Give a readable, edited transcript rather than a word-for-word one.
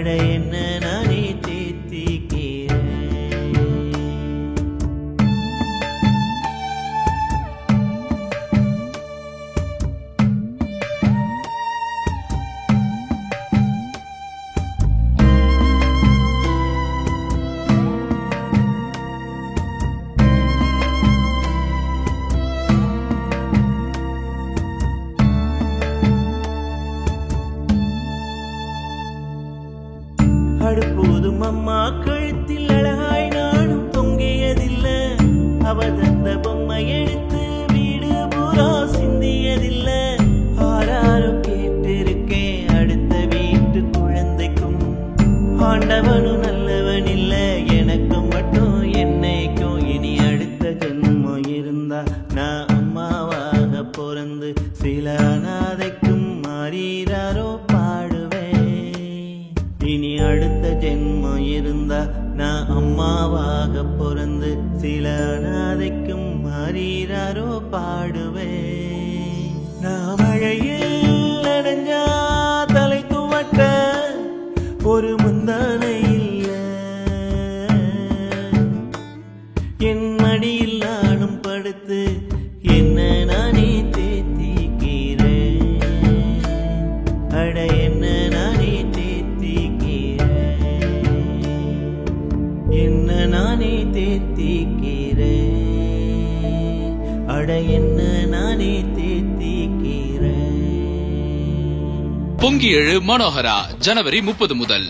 அட என்ன நானே தேத்திக்கிறேன். அடுப்போதும் அம்மா கழுத்தில் அழகாய் நானும் தொங்கியதில்ல. அவ தந்த பொம்மை எடுத்து வீடு பூரா சிந்தியதில்ல. ஆராரோ கேட்டிருக்கேன் அடுத்த வீட்டு குழந்தைக்கும். ஆண்டவனும் நல்லவன் இல்ல, எனக்கும் மட்டும் என்னைக்கும். இனி அடுத்த ஜென்மம் இருந்தா நான் அம்மாவாக பிறந்து சில அனாதைக்கும் மாறீராரோ பாடுவேன். இனி அடுத்த ஜென்மம் இருந்தா நான் அம்மாவாக பிறந்து சில அனாதைக்கும் மாறீராரோ பாடுவேன். நான் மழையில் நனைஞ்சா தலை துவட்ட ஒரு முந்தானை இல்ல. என் மடியில் நானும் படுத்து என்ன நானே தேத்திக்கிறேன். அட என்ன நானே என்ன நானே தேத்திக்கிறேன். அட என்ன நானே தேத்திக்கிறேன். பொங்கி எழு மனோகரா ஜனவரி 30 முதல்.